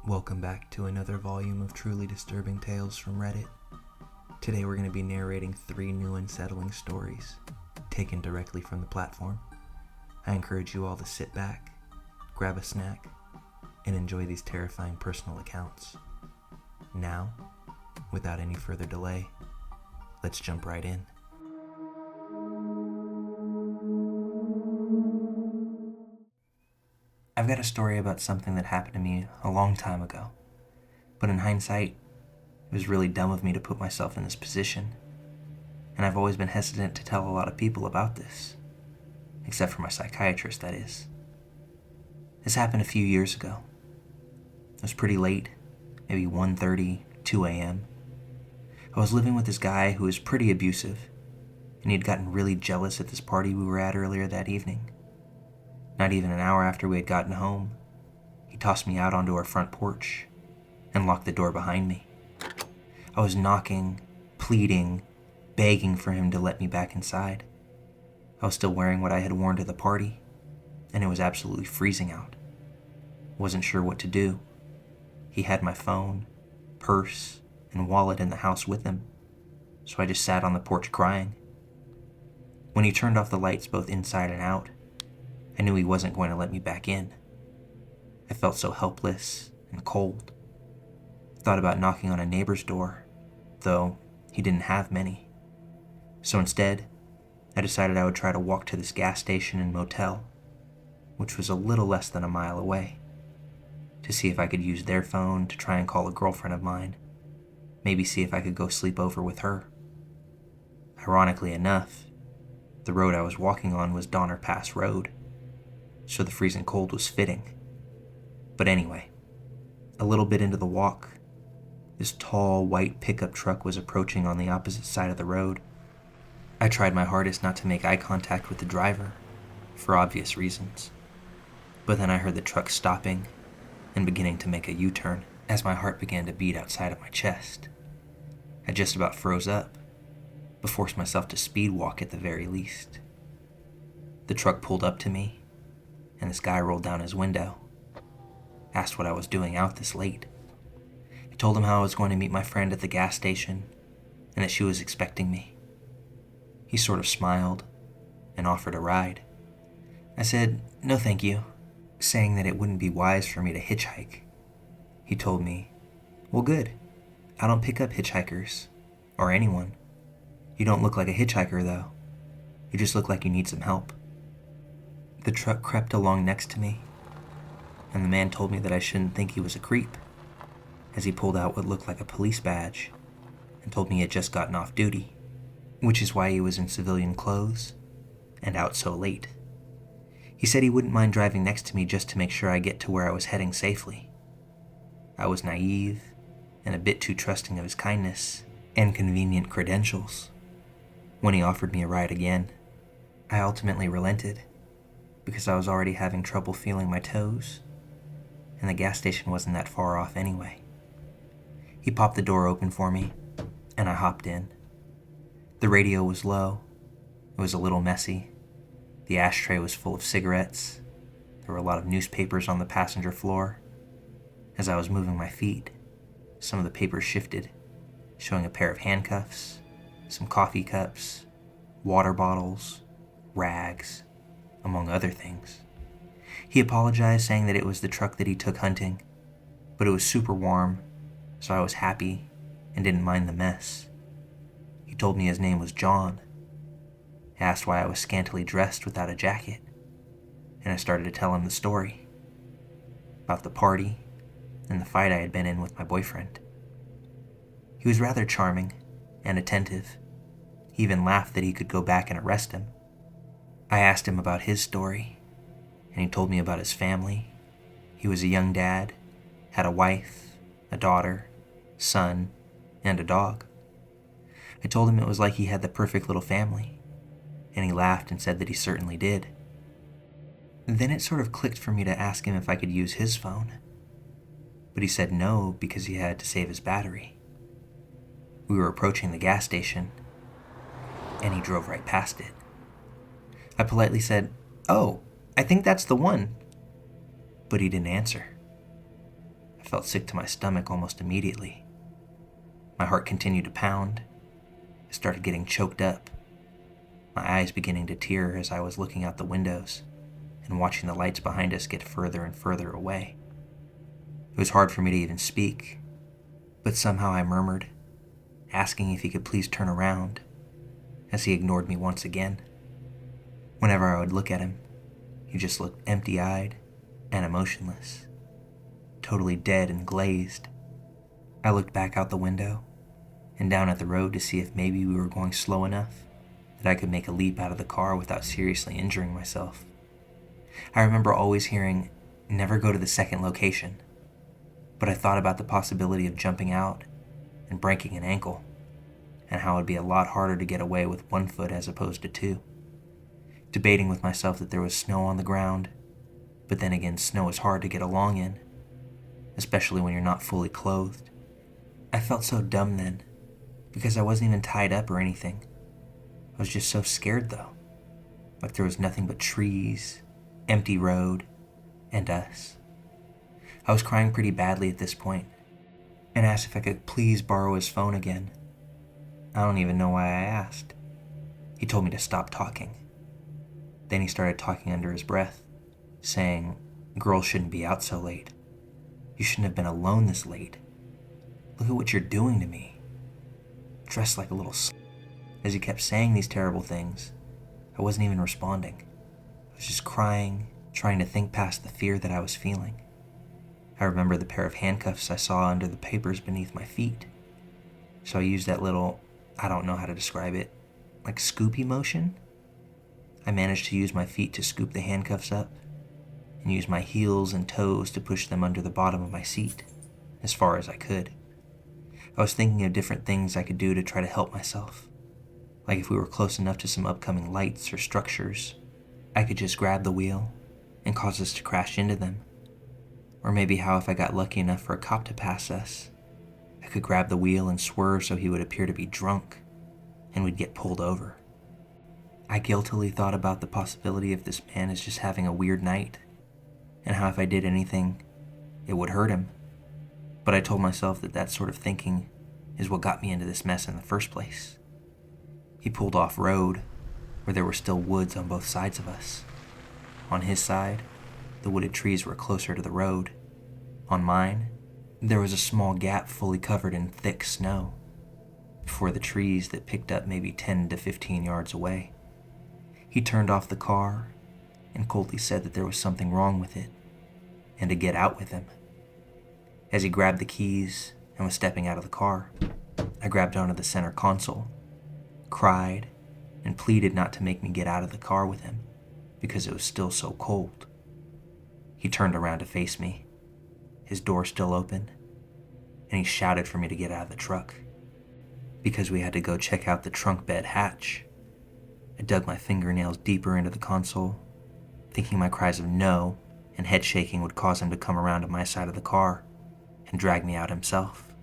Welcome back to another volume of truly disturbing tales from Reddit. Today we're going to be narrating 3 new unsettling stories, taken directly from the platform. I encourage you all to sit back, grab a snack, and enjoy these terrifying personal accounts. Now, without any further delay, let's jump right in. I've got a story about something that happened to me a long time ago, but in hindsight, it was really dumb of me to put myself in this position, and I've always been hesitant to tell a lot of people about this, except for my psychiatrist, that is. This happened a few years ago. It was pretty late, maybe 1:30, 2 a.m. I was living with this guy who was pretty abusive, and he'd gotten really jealous at this party we were at earlier that evening. Not even an hour after we had gotten home, he tossed me out onto our front porch and locked the door behind me. I was knocking, pleading, begging for him to let me back inside. I was still wearing what I had worn to the party, and it was absolutely freezing out. I wasn't sure what to do. He had my phone, purse, and wallet in the house with him, so I just sat on the porch crying. When he turned off the lights both inside and out, I knew he wasn't going to let me back in. I felt so helpless and cold. I thought about knocking on a neighbor's door, though he didn't have many. So instead, I decided I would try to walk to this gas station and motel, which was a little less than a mile away, to see if I could use their phone to try and call a girlfriend of mine, maybe see if I could go sleep over with her. Ironically enough, the road I was walking on was Donner Pass Road, so the freezing cold was fitting. But anyway, a little bit into the walk, this tall white pickup truck was approaching on the opposite side of the road. I tried my hardest not to make eye contact with the driver, for obvious reasons. But then I heard the truck stopping and beginning to make a U-turn as my heart began to beat outside of my chest. I just about froze up, but forced myself to speed walk at the very least. The truck pulled up to me, and this guy rolled down his window, asked what I was doing out this late. I told him how I was going to meet my friend at the gas station, and that she was expecting me. He sort of smiled and offered a ride. I said, "No thank you," saying that it wouldn't be wise for me to hitchhike. He told me, "Well, good. I don't pick up hitchhikers, or anyone. You don't look like a hitchhiker, though. You just look like you need some help." The truck crept along next to me, and the man told me that I shouldn't think he was a creep, as he pulled out what looked like a police badge and told me he had just gotten off duty, which is why he was in civilian clothes and out so late. He said he wouldn't mind driving next to me just to make sure I get to where I was heading safely. I was naive and a bit too trusting of his kindness and convenient credentials. When he offered me a ride again, I ultimately relented, because I was already having trouble feeling my toes, and the gas station wasn't that far off anyway. He popped the door open for me, and I hopped in. The radio was low, it was a little messy, the ashtray was full of cigarettes, there were a lot of newspapers on the passenger floor. As I was moving my feet, some of the papers shifted, showing a pair of handcuffs, some coffee cups, water bottles, rags, among other things. He apologized, saying that it was the truck that he took hunting, but it was super warm, so I was happy and didn't mind the mess. He told me his name was John. He asked why I was scantily dressed without a jacket, and I started to tell him the story about the party and the fight I had been in with my boyfriend. He was rather charming and attentive. He even laughed that he could go back and arrest him. I asked him about his story, and he told me about his family. He was a young dad, had a wife, a daughter, son, and a dog. I told him it was like he had the perfect little family, and he laughed and said that he certainly did. Then it sort of clicked for me to ask him if I could use his phone, but he said no because he had to save his battery. We were approaching the gas station, and he drove right past it. I politely said, "Oh, I think that's the one," but he didn't answer. I I felt sick to my stomach almost immediately. My heart continued to pound. I started getting choked up, my eyes beginning to tear as I was looking out the windows and watching the lights behind us get further and further away. It was hard for me to even speak, but somehow I murmured, asking if he could please turn around, as he ignored me once again. Whenever I would look at him, he just looked empty-eyed and emotionless, totally dead and glazed. I looked back out the window and down at the road to see if maybe we were going slow enough that I could make a leap out of the car without seriously injuring myself. I remember always hearing, "Never go to the second location," but I thought about the possibility of jumping out and breaking an ankle, and how it would be a lot harder to get away with one foot as opposed to two. Debating with myself that there was snow on the ground, but then again, snow is hard to get along in, especially when you're not fully clothed. I felt so dumb then, because I wasn't even tied up or anything. I was just so scared though, like there was nothing but trees, empty road, and us. I was crying pretty badly at this point, and asked if I could please borrow his phone again. I don't even know why I asked. He told me to stop talking. Then he started talking under his breath, saying, "Girls shouldn't be out so late. You shouldn't have been alone this late. Look at what you're doing to me. Dressed like a little s." As he kept saying these terrible things, I wasn't even responding. I was just crying, trying to think past the fear that I was feeling. I remember the pair of handcuffs I saw under the papers beneath my feet. So I used that little, I don't know how to describe it, like scoopy motion. I managed to use my feet to scoop the handcuffs up and use my heels and toes to push them under the bottom of my seat, as far as I could. I was thinking of different things I could do to try to help myself. Like if we were close enough to some upcoming lights or structures, I could just grab the wheel and cause us to crash into them. Or maybe how if I got lucky enough for a cop to pass us, I could grab the wheel and swerve so he would appear to be drunk and we'd get pulled over. I guiltily thought about the possibility of this man is just having a weird night, and how if I did anything, it would hurt him. But I told myself that that sort of thinking is what got me into this mess in the first place. He pulled off road, where there were still woods on both sides of us. On his side, the wooded trees were closer to the road. On mine, there was a small gap fully covered in thick snow, before the trees that picked up maybe 10 to 15 yards away. He turned off the car and coldly said that there was something wrong with it, and to get out with him. As he grabbed the keys and was stepping out of the car, I grabbed onto the center console, cried, and pleaded not to make me get out of the car with him because it was still so cold. He turned around to face me, his door still open, and he shouted for me to get out of the truck because we had to go check out the trunk bed hatch. I dug my fingernails deeper into the console, thinking my cries of no and head shaking would cause him to come around to my side of the car and drag me out himself.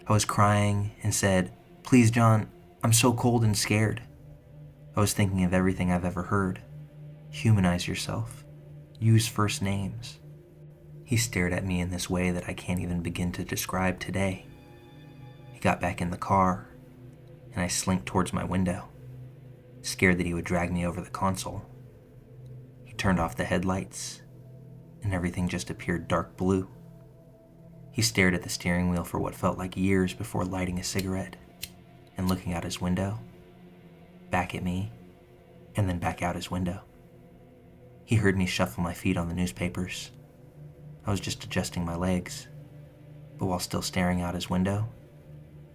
I was crying and said, "Please, John, I'm so cold and scared." I was thinking of everything I've ever heard. Humanize yourself. Use first names. He stared at me in this way that I can't even begin to describe today. He got back in the car, and I slinked towards my window, scared that he would drag me over the console. He turned off the headlights, and everything just appeared dark blue. He stared at the steering wheel for what felt like years before lighting a cigarette and looking out his window, back at me, and then back out his window. He heard me shuffle my feet on the newspapers. I was just adjusting my legs, but while still staring out his window,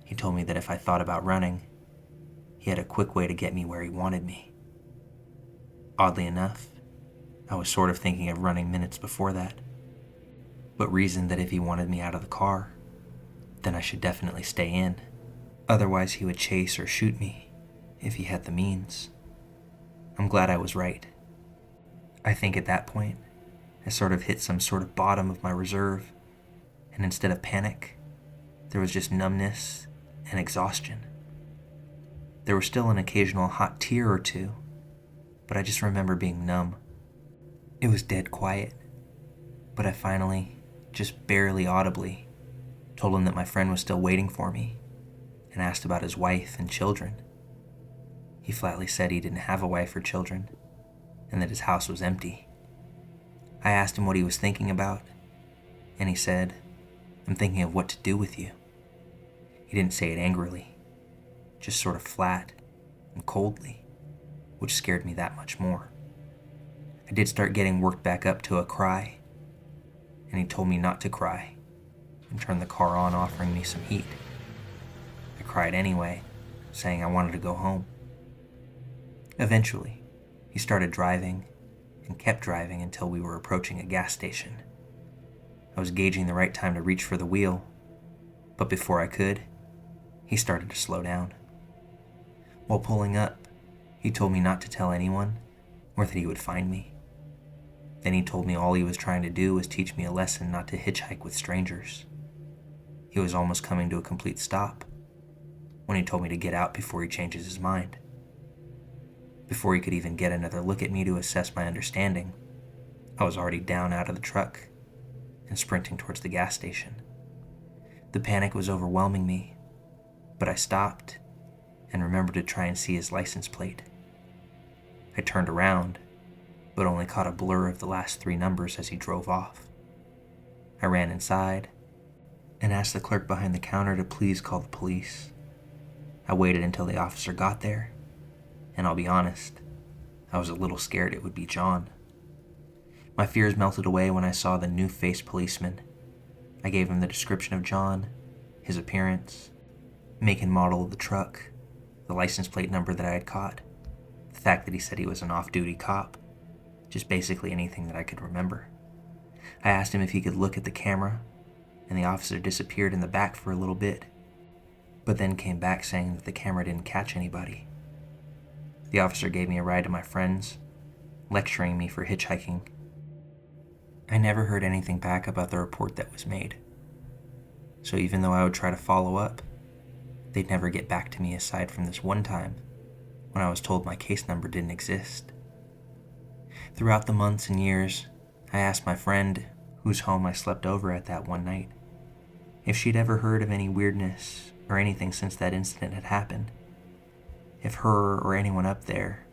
he told me that if I thought about running, he had a quick way to get me where he wanted me. Oddly enough, I was sort of thinking of running minutes before that, but reasoned that if he wanted me out of the car, then I should definitely stay in. Otherwise, he would chase or shoot me if he had the means. I'm glad I was right. I think at that point, I sort of hit some sort of bottom of my reserve, and instead of panic, there was just numbness and exhaustion. There was still an occasional hot tear or two, but I just remember being numb. It was dead quiet, but I finally just barely audibly, told him that my friend was still waiting for me and asked about his wife and children. He flatly said he didn't have a wife or children and that his house was empty. I asked him what he was thinking about, and he said, "I'm thinking of what to do with you." He didn't say it angrily, just sort of flat and coldly, which scared me that much more. I did start getting worked back up to a cry, and he told me not to cry and turned the car on, offering me some heat. I cried anyway, saying I wanted to go home. Eventually, he started driving and kept driving until we were approaching a gas station. I was gauging the right time to reach for the wheel, but before I could, he started to slow down. While pulling up, he told me not to tell anyone or that he would find me. Then he told me all he was trying to do was teach me a lesson not to hitchhike with strangers. He was almost coming to a complete stop when he told me to get out before he changes his mind. Before he could even get another look at me to assess my understanding, I was already down out of the truck and sprinting towards the gas station. The panic was overwhelming me, but I stopped and remembered to try and see his license plate. I turned around, but only caught a blur of the last 3 numbers as he drove off. I ran inside and asked the clerk behind the counter to please call the police. I waited until the officer got there, and I'll be honest, I was a little scared it would be John. My fears melted away when I saw the new-faced policeman. I gave him the description of John, his appearance, make and model of the truck, the license plate number that I had caught, the fact that he said he was an off-duty cop, just basically anything that I could remember. I asked him if he could look at the camera, and the officer disappeared in the back for a little bit, but then came back saying that the camera didn't catch anybody. The officer gave me a ride to my friend's, lecturing me for hitchhiking. I never heard anything back about the report that was made, so even though I would try to follow up, they'd never get back to me aside from this one time when I was told my case number didn't exist. Throughout the months and years, I asked my friend, whose home I slept over at that one night, if she'd ever heard of any weirdness or anything since that incident had happened, if her or anyone up there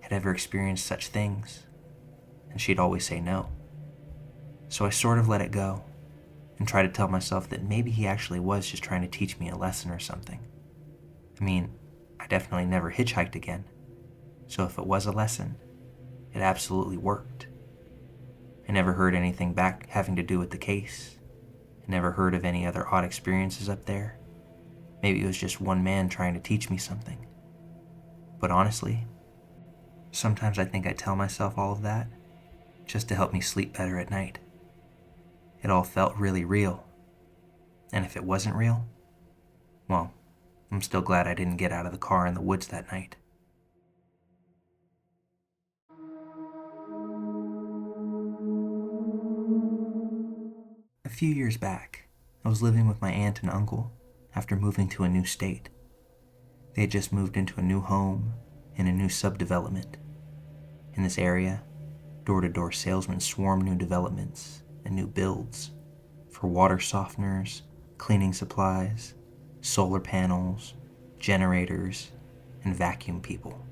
had ever experienced such things, and she'd always say no. So I sort of let it go and tried to tell myself that maybe he actually was just trying to teach me a lesson or something. I mean, I definitely never hitchhiked again, so if it was a lesson, it absolutely worked. I never heard anything back having to do with the case. I never heard of any other odd experiences up there. Maybe it was just one man trying to teach me something. But honestly, sometimes I think I tell myself all of that just to help me sleep better at night. It all felt really real. And if it wasn't real, well, I'm still glad I didn't get out of the car in the woods that night. A few years back, I was living with my aunt and uncle after moving to a new state. They had just moved into a new home in a new subdevelopment. In this area, door-to-door salesmen swarm new developments and new builds for water softeners, cleaning supplies, solar panels, generators, and vacuum people.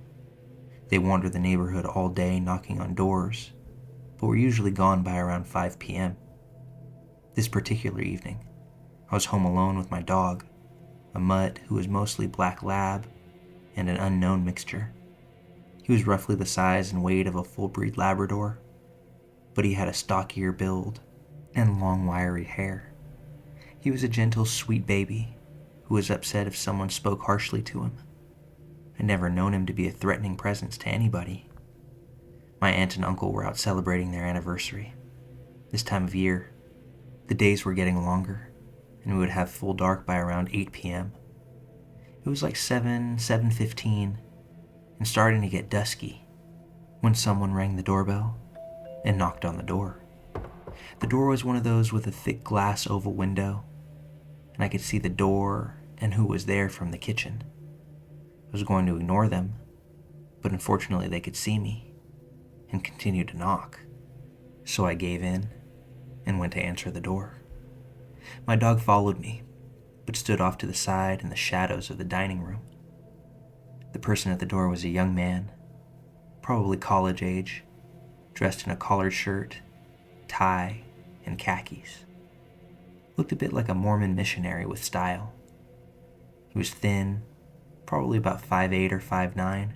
They wander the neighborhood all day knocking on doors, but were usually gone by around 5 p.m. This particular evening, I was home alone with my dog, a mutt who was mostly black lab and an unknown mixture. He was roughly the size and weight of a full-breed Labrador, but he had a stockier build and long wiry hair. He was a gentle, sweet baby who was upset if someone spoke harshly to him. I'd never known him to be a threatening presence to anybody. My aunt and uncle were out celebrating their anniversary. This time of year, the days were getting longer, and we would have full dark by around 8 p.m. It was like 7:15, and starting to get dusky, when someone rang the doorbell and knocked on the door. The door was one of those with a thick glass oval window, and I could see the door and who was there from the kitchen. I was going to ignore them, but unfortunately they could see me and continued to knock, so I gave in and went to answer the door. My dog followed me, but stood off to the side in the shadows of the dining room. The person at the door was a young man, probably college age, dressed in a collared shirt, tie, and khakis. Looked a bit like a Mormon missionary with style. He was thin, probably about 5'8" or 5'9".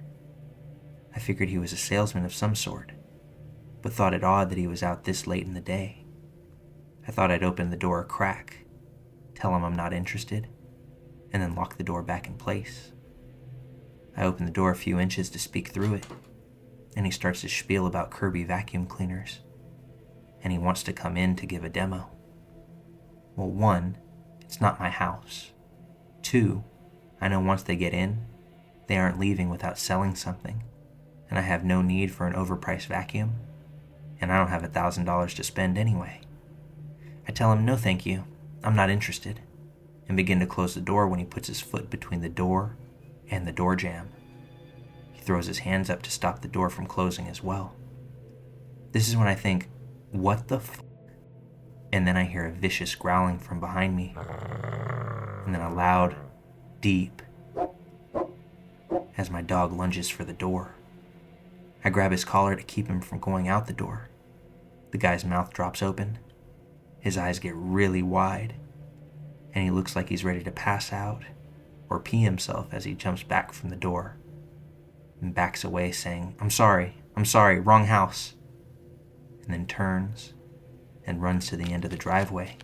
I figured he was a salesman of some sort, but thought it odd that he was out this late in the day. I thought I'd open the door a crack, tell him I'm not interested, and then lock the door back in place. I opened the door a few inches to speak through it, and he starts to spiel about Kirby vacuum cleaners, and he wants to come in to give a demo. Well, 1, it's not my house. 2, I know once they get in, they aren't leaving without selling something, and I have no need for an overpriced vacuum, and I don't have $1,000 to spend anyway. I tell him no thank you, I'm not interested, and begin to close the door when he puts his foot between the door and the door jamb. He throws his hands up to stop the door from closing as well. This is when I think, what the f***? And then I hear a vicious growling from behind me, and then a loud, deep, as my dog lunges for the door. I grab his collar to keep him from going out the door. The guy's mouth drops open, his eyes get really wide, and he looks like he's ready to pass out or pee himself as he jumps back from the door and backs away saying, I'm sorry, wrong house," and then turns and runs to the end of the driveway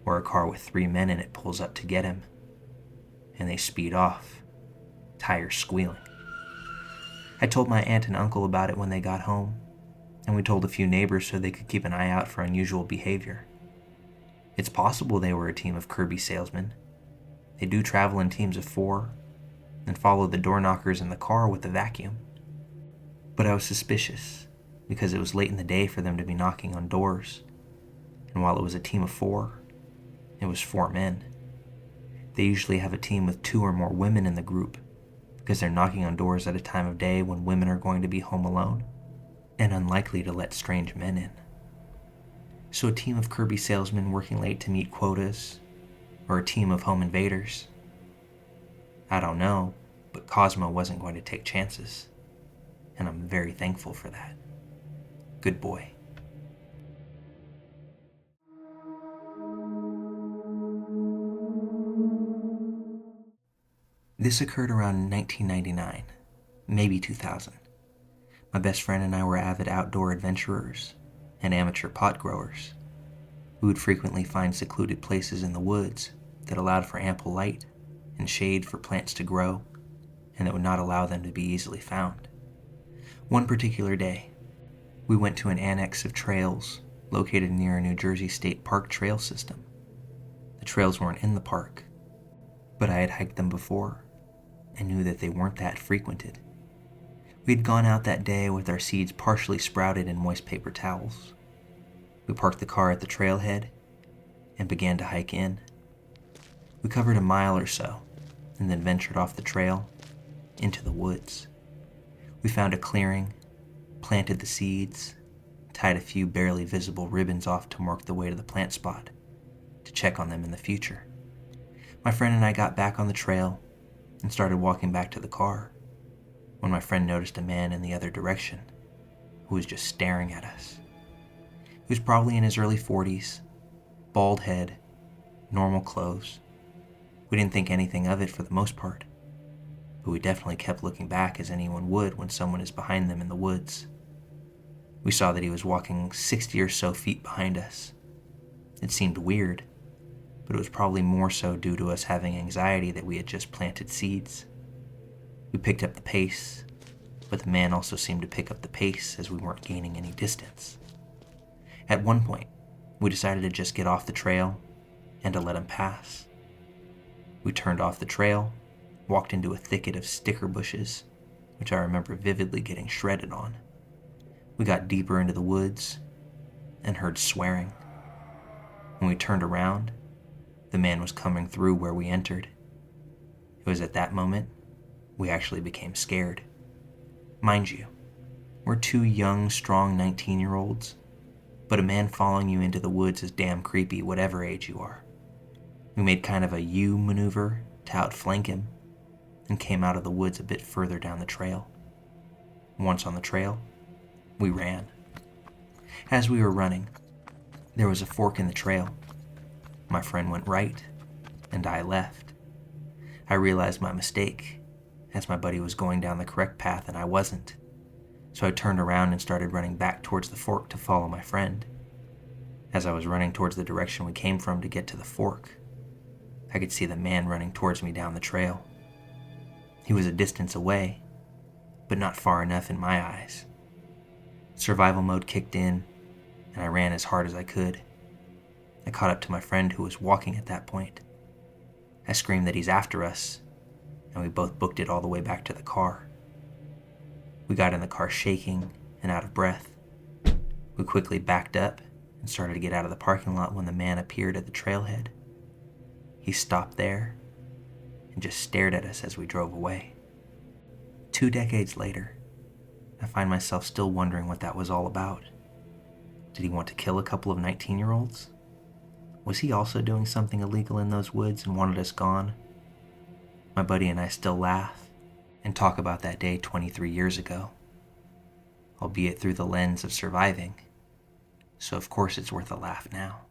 where a car with 3 men in it pulls up to get him, and they speed off, tires squealing. I told my aunt and uncle about it when they got home, and we told a few neighbors so they could keep an eye out for unusual behavior. It's possible they were a team of Kirby salesmen. They do travel in teams of 4 and follow the door knockers in the car with the vacuum. But I was suspicious because it was late in the day for them to be knocking on doors, and while it was a team of 4, it was 4 men. They usually have a team with 2 or more women in the group because they're knocking on doors at a time of day when women are going to be home alone and unlikely to let strange men in. So a team of Kirby salesmen working late to meet quotas, or a team of home invaders? I don't know, but Cosmo wasn't going to take chances, and I'm very thankful for that. Good boy. This occurred around 1999, maybe 2000. My best friend and I were avid outdoor adventurers and amateur pot growers. We would frequently find secluded places in the woods that allowed for ample light and shade for plants to grow, and that would not allow them to be easily found. One particular day, we went to an annex of trails located near a New Jersey State Park trail system. The trails weren't in the park, but I had hiked them before and knew that they weren't that frequented. We had gone out that day with our seeds partially sprouted in moist paper towels. We parked the car at the trailhead and began to hike in. We covered a mile or so and then ventured off the trail into the woods. We found a clearing, planted the seeds, tied a few barely visible ribbons off to mark the way to the plant spot to check on them in the future. My friend and I got back on the trail and started walking back to the car when my friend noticed a man in the other direction who was just staring at us. He was probably in his early 40s, bald head, normal clothes. We didn't think anything of it for the most part, but we definitely kept looking back as anyone would when someone is behind them in the woods. We saw that he was walking 60 or so feet behind us. It seemed weird, but it was probably more so due to us having anxiety that we had just planted seeds. We picked up the pace, but the man also seemed to pick up the pace as we weren't gaining any distance. At one point, we decided to just get off the trail and to let him pass. We turned off the trail, walked into a thicket of sticker bushes, which I remember vividly getting shredded on. We got deeper into the woods and heard swearing. When we turned around, the man was coming through where we entered. It was at that moment we actually became scared. Mind you, we're 2 young, strong 19-year-olds but a man following you into the woods is damn creepy, whatever age you are. We made kind of a U maneuver to outflank him and came out of the woods a bit further down the trail. Once on the trail, we ran. As we were running, there was a fork in the trail. My friend went right, and I left. I realized my mistake, as my buddy was going down the correct path and I wasn't. So I turned around and started running back towards the fork to follow my friend. As I was running towards the direction we came from to get to the fork, I could see the man running towards me down the trail. He was a distance away, but not far enough in my eyes. Survival mode kicked in, and I ran as hard as I could. I caught up to my friend who was walking at that point. I screamed that he's after us, and we both booked it all the way back to the car. We got in the car shaking and out of breath. We quickly backed up and started to get out of the parking lot when the man appeared at the trailhead. He stopped there and just stared at us as we drove away. 2 decades later, I find myself still wondering what that was all about. Did he want to kill a couple of 19-year-olds? Was he also doing something illegal in those woods and wanted us gone? My buddy and I still laugh and talk about that day 23 years ago, albeit through the lens of surviving, so of course it's worth a laugh now.